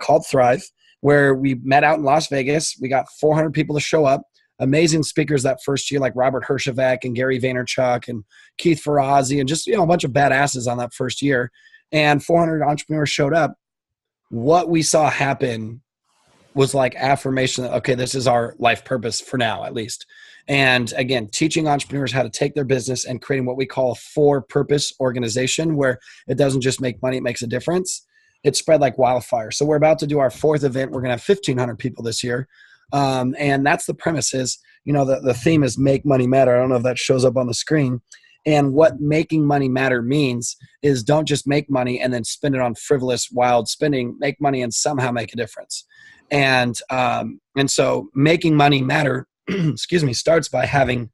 C: called Thrive, where we met out in Las Vegas. We got 400 people to show up. Amazing speakers that first year, like Robert Herjavec and Gary Vaynerchuk and Keith Ferrazzi, and just, a bunch of badasses on that first year. And 400 entrepreneurs showed up. What we saw happen was like affirmation that, okay, this is our life purpose for now, at least. And again, teaching entrepreneurs how to take their business and creating what we call a for-purpose organization, where it doesn't just make money, it makes a difference. It spread like wildfire. So we're about to do our fourth event. We're going to have 1,500 people this year. And that's the premise is, the theme is make money matter. I don't know if that shows up on the screen. And what making money matter means is don't just make money and then spend it on frivolous, wild spending. Make money and somehow make a difference. And so making money matter, starts by having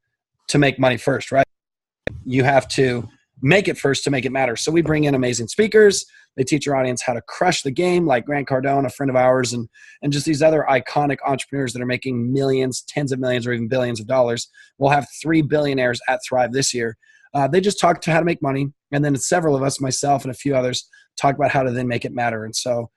C: to make money first, right? You have to make it first to make it matter. So we bring in amazing speakers. They teach our audience how to crush the game, like Grant Cardone, a friend of ours, and just these other iconic entrepreneurs that are making millions, tens of millions, or even billions of dollars. We'll have 3 billionaires at Thrive this year. They just talk to how to make money. And then several of us, myself and a few others, talk about how to then make it matter. And so,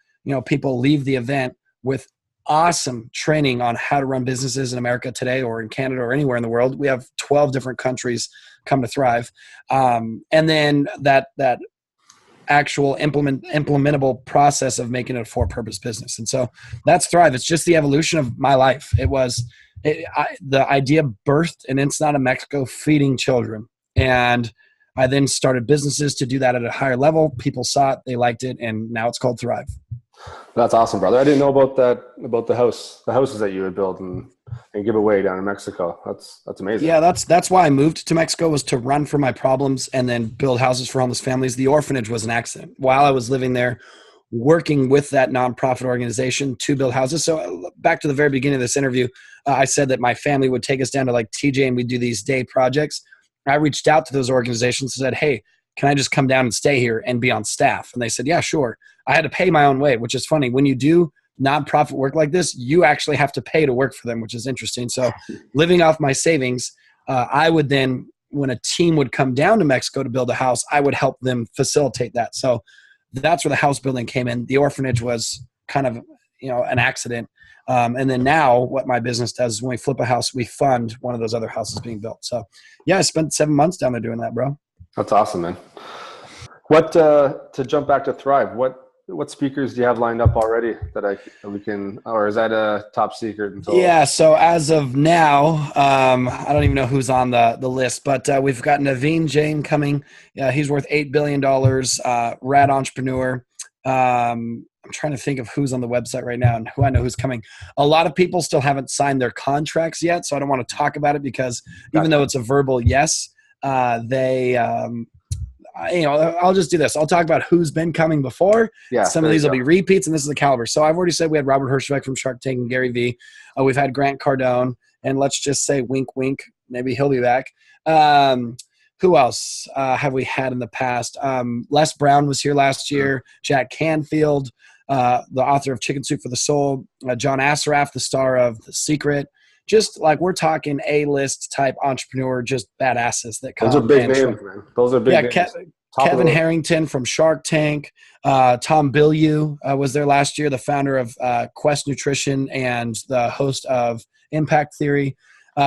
C: people leave the event with awesome training on how to run businesses in America today or in Canada or anywhere in the world. We have 12 different countries come to Thrive. And then that actual implementable process of making it a for-purpose business. And so that's Thrive. It's just the evolution of my life. The idea birthed in Ensenada, Mexico, feeding children. And I then started businesses to do that at a higher level. People saw it, they liked it, and now it's called Thrive.
D: That's awesome, brother. I didn't know about the houses that you would build and give away down in Mexico. That's amazing.
C: Yeah, that's why I moved to Mexico, was to run from my problems and then build houses for homeless families. The orphanage was an accident. While I was living there, working with that nonprofit organization to build houses. So back to the very beginning of this interview, I said that my family would take us down to like TJ and we'd do these day projects. I reached out to those organizations and said, hey, can I just come down and stay here and be on staff? And they said, yeah, sure. I had to pay my own way, which is funny. When you do nonprofit work like this, you actually have to pay to work for them, which is interesting. So living off my savings, I would then, when a team would come down to Mexico to build a house, I would help them facilitate that. So that's where the house building came in. The orphanage was kind of, an accident. And then now what my business does is when we flip a house, we fund one of those other houses being built. So yeah, I spent 7 months down there doing that, bro.
D: That's awesome, man. What, to jump back to Thrive, what speakers do you have lined up already that we can, or is that a top secret?
C: Yeah. So as of now, I don't even know who's on the list, but we've got Naveen Jain coming. He's worth $8 billion, rad entrepreneur. I'm trying to think of who's on the website right now and who I know who's coming. A lot of people still haven't signed their contracts yet, so I don't want to talk about it because even though it's a verbal yes, I'll just do this. I'll talk about who's been coming before. Yeah, some of these will be repeats, and this is the caliber. So I've already said we had Robert Herjavec from Shark Tank and Gary Vee. We've had Grant Cardone, and let's just say wink, wink. Maybe he'll be back. Who else have we had in the past? Les Brown was here last year. Jack Canfield, the author of Chicken Soup for the Soul. John Assaraf, the star of The Secret. Just like we're talking A-list type entrepreneur, just badasses that come.
D: Those are big names, man. Those are big names.
C: Kevin Harrington from Shark Tank. Tom Bilyeu was there last year, the founder of Quest Nutrition and the host of Impact Theory.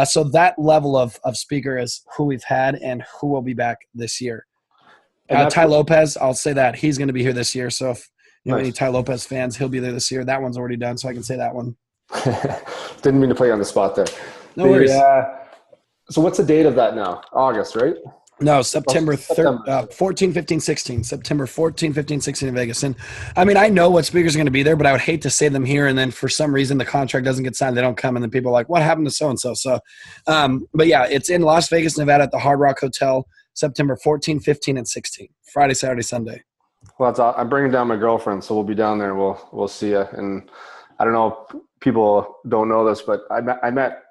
C: So that level of speaker is who we've had and who will be back this year. Ty Lopez, I'll say that. He's going to be here this year. So if you have any Ty Lopez fans, he'll be there this year. That one's already done, so I can say that one.
D: Didn't mean to put you on the spot there.
C: No worries.
D: So what's the date of that now? August, right?
C: No, September 14, 15, 16. September 14, 15, 16 in Vegas. And I mean, I know what speakers are going to be there, but I would hate to say them here and then for some reason the contract doesn't get signed. They don't come and then people are like, what happened to so-and-so? So, but yeah, it's in Las Vegas, Nevada at the Hard Rock Hotel, September 14, 15, and 16. Friday, Saturday, Sunday.
D: Well, I'm bringing down my girlfriend, so we'll be down there and we'll see you. And I don't know if people don't know this, but I met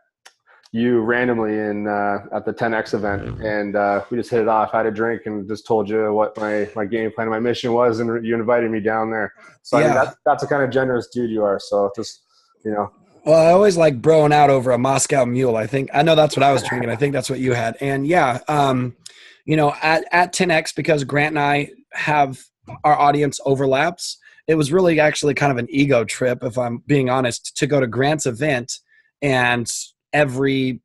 D: you randomly at the 10X event, and we just hit it off, had a drink, and just told you what my game plan, my mission was, and you invited me down there. So I mean, that's the kind of generous dude you are. So just,
C: Well, I always like broing out over a Moscow Mule. I know that's what I was drinking. I think that's what you had. And at 10X, because Grant and I have our audience overlaps, it was really actually kind of an ego trip, if I'm being honest, to go to Grant's event, and every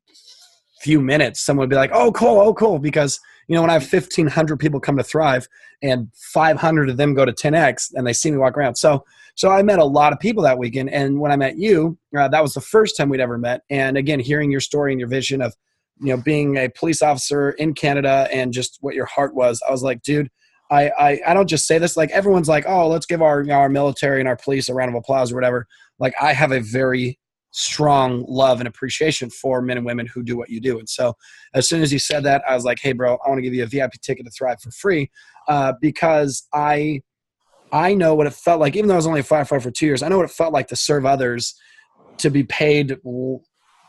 C: few minutes someone would be like, oh, cool. Because, when I have 1,500 people come to Thrive and 500 of them go to 10X and they see me walk around. So I met a lot of people that weekend. And when I met you, that was the first time we'd ever met. And again, hearing your story and your vision of, being a police officer in Canada and just what your heart was, I was like, dude, I don't just say this, like everyone's like, oh, let's give our military and our police a round of applause or whatever. Like, I have a very strong love and appreciation for men and women who do what you do. And so as soon as you said that, I was like, hey bro, I want to give you a VIP ticket to Thrive for free, because I know what it felt like. Even though I was only a firefighter for 2 years, I know what it felt like to serve others, to be paid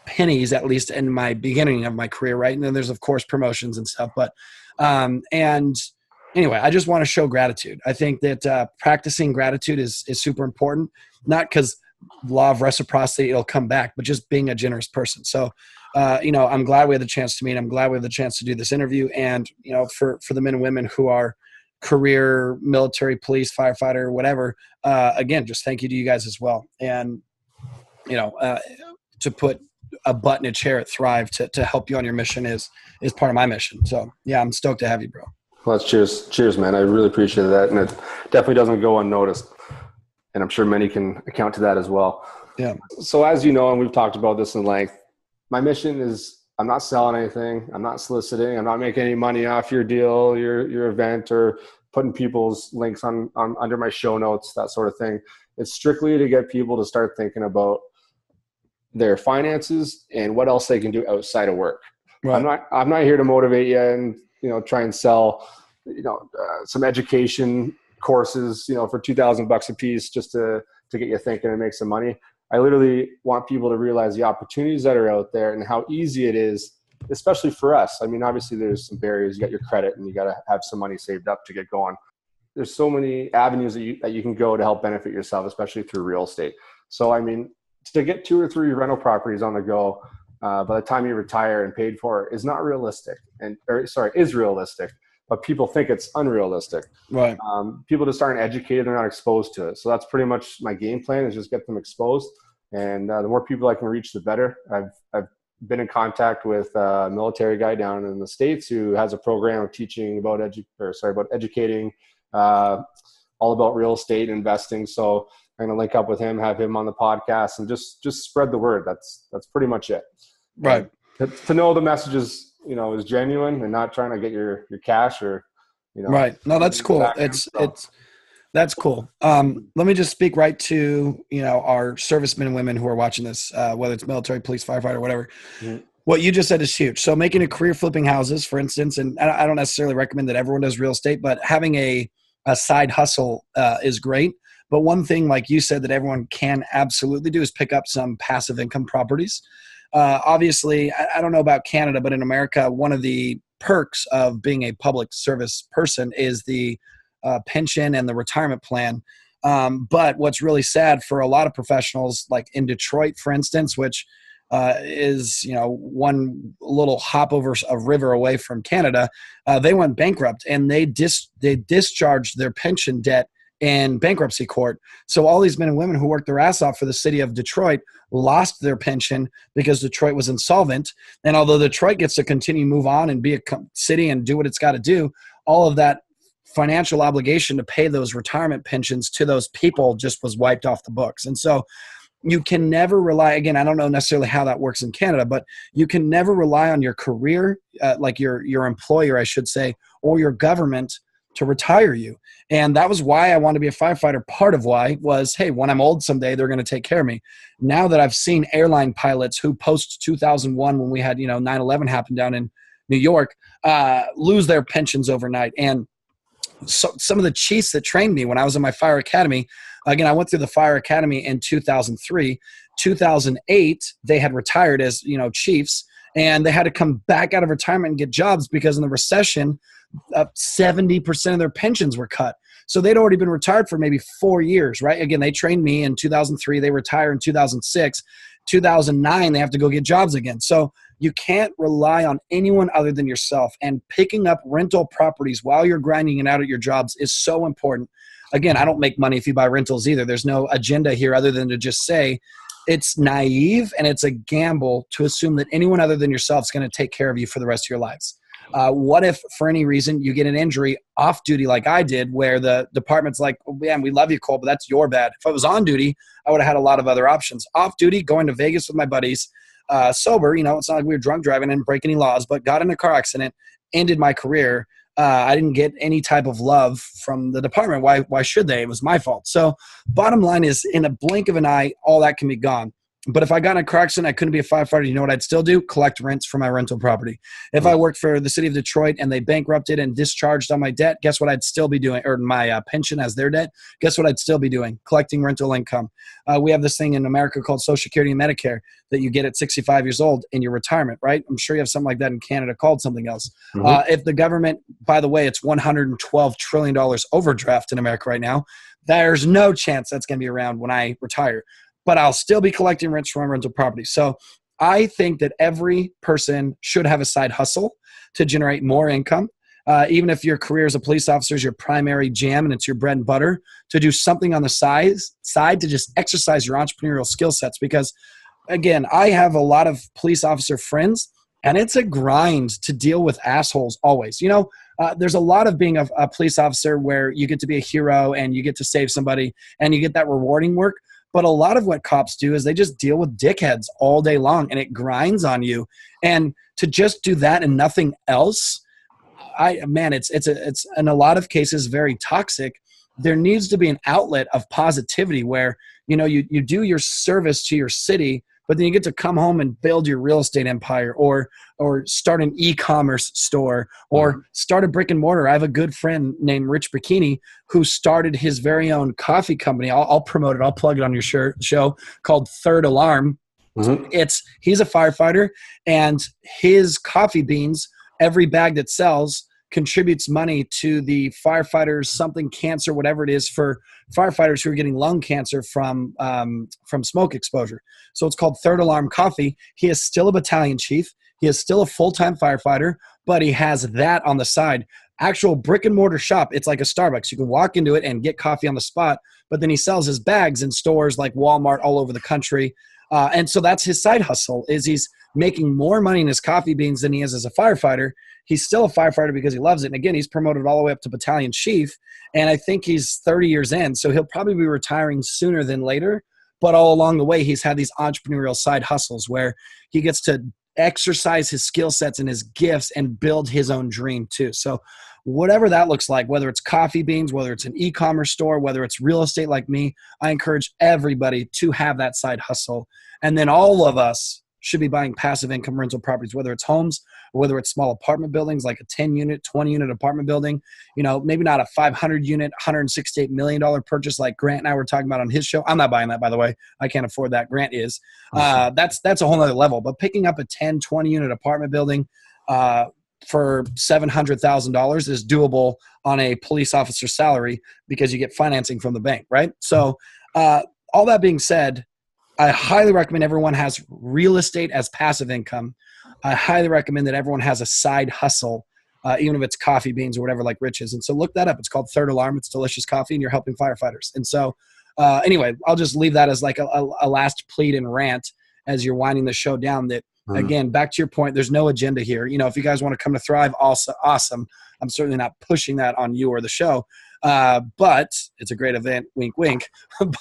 C: pennies, at least in my beginning of my career. Right. And then there's of course promotions and stuff, but and anyway, I just want to show gratitude. I think that practicing gratitude is super important, not because law of reciprocity, it'll come back, but just being a generous person. So, I'm glad we had the chance to meet. I'm glad we had the chance to do this interview. And, for the men and women who are career military, police, firefighter, whatever, again, just thank you to you guys as well. And, to put a butt in a chair at Thrive to help you on your mission is part of my mission. So yeah, I'm stoked to have you, bro.
D: Well, cheers, man. I really appreciate that. And it definitely doesn't go unnoticed. And I'm sure many can account to that as well.
C: Yeah.
D: So as you know, and we've talked about this in length, my mission is I'm not selling anything. I'm not soliciting. I'm not making any money off your deal, your event, or putting people's links on under my show notes, that sort of thing. It's strictly to get people to start thinking about their finances and what else they can do outside of work. Right. I'm not here to motivate you and, try and sell, some education courses, for $2,000 a piece just to get you thinking and make some money. I literally want people to realize the opportunities that are out there and how easy it is, especially for us. I mean, obviously there's some barriers. You got your credit and you got to have some money saved up to get going. There's so many avenues that you can go to help benefit yourself, especially through real estate. So, I mean, to get 2 or 3 rental properties on the go by the time you retire and paid for is not realistic, is realistic, but people think it's unrealistic. Right. People just aren't educated; they're not exposed to it. So that's pretty much my game plan: is just get them exposed, and the more people I can reach, the better. I've been in contact with a military guy down in the States who has a program of teaching about educating all about real estate investing. So I'm going to link up with him, have him on the podcast, and just spread the word. That's pretty much it.
C: Right.
D: To know the message is genuine and not trying to get your cash or,
C: Right. No, that's cool. That's cool. Let me just speak right to, our servicemen and women who are watching this, whether it's military, police, firefighter, whatever. Mm-hmm. What you just said is huge. So making a career flipping houses, for instance, and I don't necessarily recommend that everyone does real estate, but having a side hustle is great. But one thing, like you said, that everyone can absolutely do is pick up some passive income properties. Obviously, I don't know about Canada, but in America, one of the perks of being a public service person is the pension and the retirement plan. But what's really sad for a lot of professionals, like in Detroit, for instance, which is, one little hop over a river away from Canada, they went bankrupt and they discharged their pension debt in bankruptcy court. So all these men and women who worked their ass off for the city of Detroit lost their pension because Detroit was insolvent. And although Detroit gets to continue move on and be a city and do what it's got to do, all of that financial obligation to pay those retirement pensions to those people just was wiped off the books. And so you can never rely, again, I don't know necessarily how that works in Canada, but you can never rely on your career, like your employer, I should say, or your government to retire you. And that was why I wanted to be a firefighter. Part of why was, hey, when I'm old someday, they're going to take care of me. Now that I've seen airline pilots who post 2001, when we had, 9/11 happen down in New York, lose their pensions overnight. And so some of the chiefs that trained me when I was in my fire academy, Again, I went through the fire academy in 2003. 2008, they had retired as, chiefs, and they had to come back out of retirement and get jobs because in the recession, 70% of their pensions were cut. So they'd already been retired for maybe 4 years, right? Again, they trained me in 2003. They retire in 2006. 2009, they have to go get jobs again. So you can't rely on anyone other than yourself. And picking up rental properties while you're grinding it out at your jobs is so important. Again, I don't make money if you buy rentals either. There's no agenda here other than to just say it's naive and it's a gamble to assume that anyone other than yourself is going to take care of you for the rest of your lives. What if, for any reason, you get an injury off duty like I did, where the department's like, oh, man, we love you, Cole, but that's your bad. If I was on duty, I would have had a lot of other options. Off duty, going to Vegas with my buddies, sober, it's not like we were drunk driving and break any laws, but got in a car accident, ended my career. I didn't get any type of love from the department. Why should they? It was my fault. So bottom line is, in a blink of an eye, all that can be gone. But if I got in a car accident, I couldn't be a firefighter. You know what I'd still do? Collect rents for my rental property. If I worked for the city of Detroit and they bankrupted and discharged on my debt, guess what I'd still be doing? Or my pension as their debt, guess what I'd still be doing? Collecting rental income. We have this thing in America called Social Security and Medicare that you get at 65 years old in your retirement, right? I'm sure you have something like that in Canada called something else. If the government, by the way, it's $112 trillion overdraft in America right now, there's no chance that's going to be around when I retire. But I'll still be collecting rents from my rental property. So I think that every person should have a side hustle to generate more income. Even if your career as a police officer is your primary jam and it's your bread and butter, to do something on the side to just exercise your entrepreneurial skill sets. Because, again, I have a lot of police officer friends, and it's a grind to deal with assholes always. There's a lot of being a police officer where you get to be a hero and you get to save somebody and you get that rewarding work. But a lot of what cops do is they just deal with dickheads all day long, and it grinds on you. And to just do that and nothing else, it's in a lot of cases very toxic. There needs to be an outlet of positivity where, you do your service to your city, but then you get to come home and build your real estate empire or start an e-commerce store or start a brick and mortar. I have a good friend named Rich Bikini who started his very own coffee company. I'll promote it. I'll plug it on your show called Third Alarm. He's a firefighter, and his coffee beans, every bag that sells, contributes money to the firefighters, something cancer, whatever it is, for firefighters who are getting lung cancer from smoke exposure. So it's called Third Alarm Coffee. He is still a battalion chief. He is still a full-time firefighter, but he has that on the side. Actual brick and mortar shop. It's like a Starbucks. You can walk into it and get coffee on the spot, but then he sells his bags in stores like Walmart all over the country. And so that's his side hustle, is he's making more money in his coffee beans than he is as a firefighter. He's still a firefighter because he loves it. And again, he's promoted all the way up to battalion chief. And I think he's 30 years in. So he'll probably be retiring sooner than later. But all along the way, he's had these entrepreneurial side hustles where he gets to exercise his skill sets and his gifts and build his own dream too. So whatever that looks like, whether it's coffee beans, whether it's an e-commerce store, whether it's real estate like me, I encourage everybody to have that side hustle. And then all of us should be buying passive income rental properties, whether it's homes or whether it's small apartment buildings like a 10-unit, 20-unit apartment building. Maybe not a 500-unit, $168 million purchase like Grant and I were talking about on his show. I'm not buying that, by the way. I can't afford that. Grant is. That's a whole nother level. But picking up a 10, 20-unit apartment building for $700,000 is doable on a police officer salary because you get financing from the bank, right? So all that being said, I highly recommend everyone has real estate as passive income. I highly recommend that everyone has a side hustle, even if it's coffee beans or whatever like Rich is. And so look that up. It's called Third Alarm. It's delicious coffee, and you're helping firefighters. And so anyway, I'll just leave that as like a last plead and rant as you're winding the show down that, again, back to your point, there's no agenda here. If you guys want to come to Thrive, also awesome. I'm certainly not pushing that on you or the show. But it's a great event, wink, wink.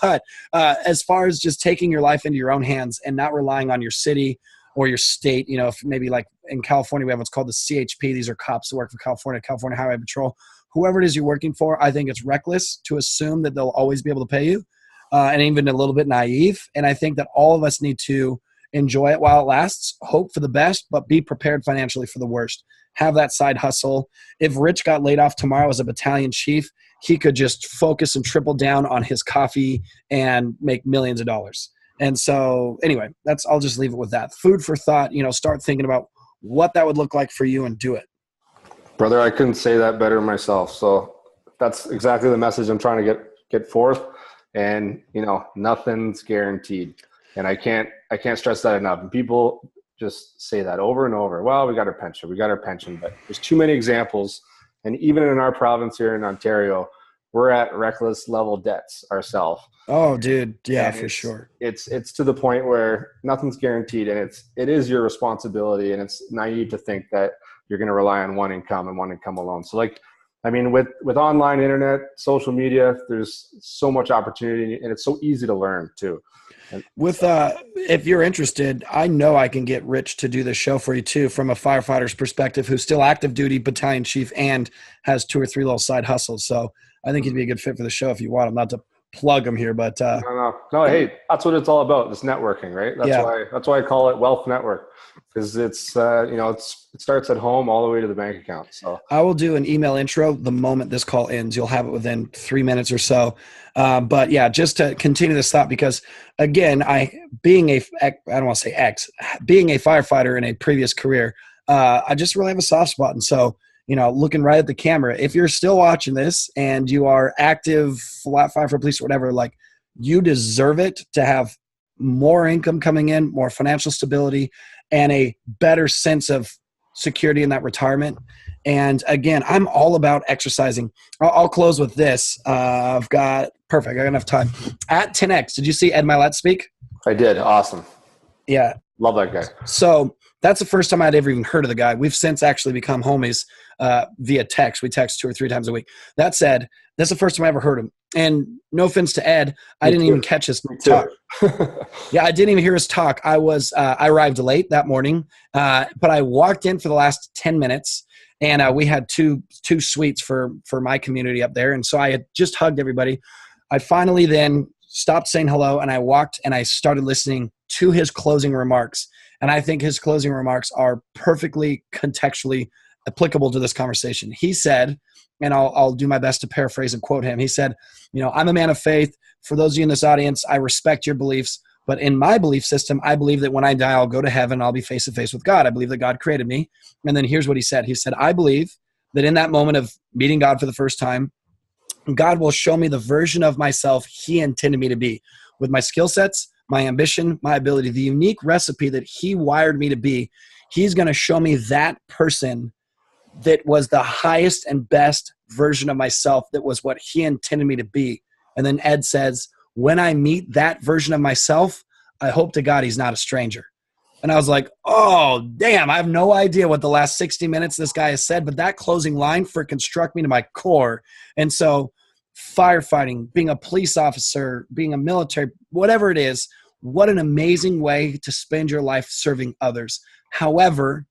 C: But as far as just taking your life into your own hands and not relying on your city or your state, if maybe like in California, we have what's called the CHP. These are cops that work for California Highway Patrol. Whoever it is you're working for, I think it's reckless to assume that they'll always be able to pay you, and even a little bit naive. And I think that all of us need to enjoy it while it lasts, hope for the best, but be prepared financially for the worst. Have that side hustle. If Rich got laid off tomorrow as a battalion chief, he could just focus and triple down on his coffee and make millions of dollars. And so anyway, I'll just leave it with that. Food for thought, start thinking about what that would look like for you and do it.
D: Brother, I couldn't say that better myself. So that's exactly the message I'm trying to get forth. And, nothing's guaranteed. And I can't stress that enough. And people just say that over and over. Well, we got our pension, but there's too many examples. And even in our province here in Ontario, we're at reckless level debts ourselves.
C: Oh, dude. Yeah,
D: and
C: for sure.
D: It's to the point where nothing's guaranteed, and it is your responsibility, and it's naive to think that you're going to rely on one income and one income alone. So with online internet, social media, there's so much opportunity, and it's so easy to learn too.
C: If you're interested, I know I can get Rich to do the show for you too, from a firefighter's perspective, who's still active duty battalion chief and has 2 or 3 little side hustles. So I think he'd be a good fit for the show if you want him. Not to plug him here, but
D: no. Hey, that's what it's all about. This networking, right? That's why I call it Wealth Network, because it's it starts at home all the way to the bank account. So
C: I will do an email intro the moment this call ends. You'll have it within 3 minutes or so. But yeah, just to continue this thought, because again, being a firefighter in a previous career, I just really have a soft spot. And so, looking right at the camera, if you're still watching this and you are active, flat firefighter, police, or whatever, like, you deserve it to have more income coming in, more financial stability, and a better sense of security in that retirement. And again, I'm all about exercising. I'll close with this. I got enough time. At 10X, did you see Ed Milet speak?
D: I did. Awesome.
C: Yeah.
D: Love that guy.
C: So that's the first time I'd ever even heard of the guy. We've since actually become homies via text. We text 2 or 3 times a week. That said, that's the first time I ever heard him. And no offense to Ed, I didn't even catch his talk. Yeah, I didn't even hear his talk. I arrived late that morning, but I walked in for the last 10 minutes, and we had two suites for my community up there. And so I had just hugged everybody. I finally then stopped saying hello, and I walked and I started listening to his closing remarks. And I think his closing remarks are perfectly contextually applicable to this conversation. He said, and I'll do my best to paraphrase and quote him. He said, I'm a man of faith. For those of you in this audience, I respect your beliefs. But in my belief system, I believe that when I die, I'll go to heaven. I'll be face to face with God. I believe that God created me. And then here's what he said. He said, I believe that in that moment of meeting God for the first time, God will show me the version of myself he intended me to be, with my skill sets, my ambition, my ability, the unique recipe that he wired me to be. He's going to show me that person that was the highest and best version of myself, that was what he intended me to be. And then Ed says, when I meet that version of myself, I hope to God he's not a stranger. And I was like, oh, damn, I have no idea what the last 60 minutes this guy has said, but that closing line freaking struck me to my core. And so firefighting, being a police officer, being a military, whatever it is, what an amazing way to spend your life serving others. However,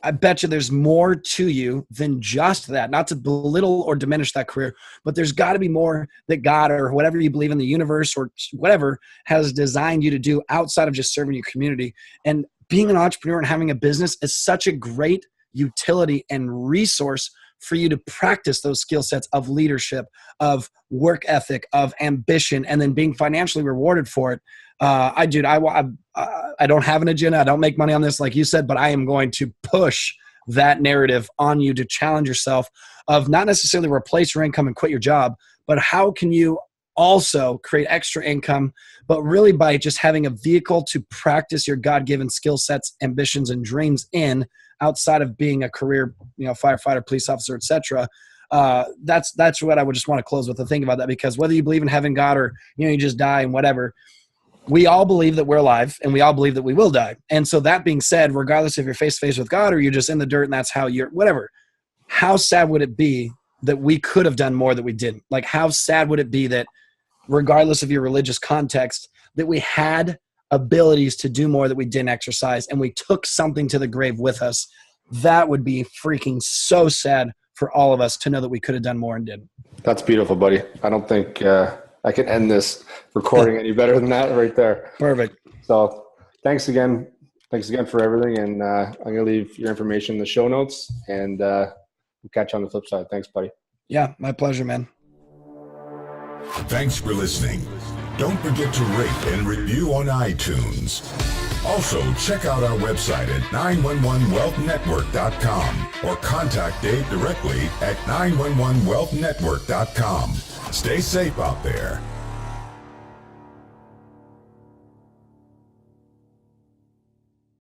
C: I bet you there's more to you than just that. Not to belittle or diminish that career, but there's got to be more that God, or whatever you believe in, the universe or whatever, has designed you to do outside of just serving your community. And being an entrepreneur and having a business is such a great utility and resource for you to practice those skill sets of leadership, of work ethic, of ambition, and then being financially rewarded for it. I don't have an agenda. I don't make money on this, like you said, but I am going to push that narrative on you to challenge yourself of not necessarily replace your income and quit your job, but how can you also create extra income, but really by just having a vehicle to practice your God-given skill sets, ambitions, and dreams in, outside of being a career, firefighter, police officer, etc. That's what I would just want to close with, to think about that, because whether you believe in heaven, God, or you just die and whatever, we all believe that we're alive, and we all believe that we will die. And so that being said, regardless if you're face to face with God or you're just in the dirt and that's how you're, whatever, how sad would it be that we could have done more that we didn't? Like, how sad would it be that, regardless of your religious context, that we had abilities to do more that we didn't exercise, and we took something to the grave with us? That would be freaking so sad for all of us to know that we could have done more and didn't. That's beautiful, buddy. I don't think I can end this recording any better than that right there. Perfect. So thanks again. Thanks again for everything. And I'm going to leave your information in the show notes, and we'll catch you on the flip side. Thanks, buddy. Yeah, my pleasure, man.
A: Thanks for listening. Don't forget to rate and review on iTunes. Also, check out our website at 911wealthnetwork.com or contact Dave directly at 911wealthnetwork.com. Stay safe out there.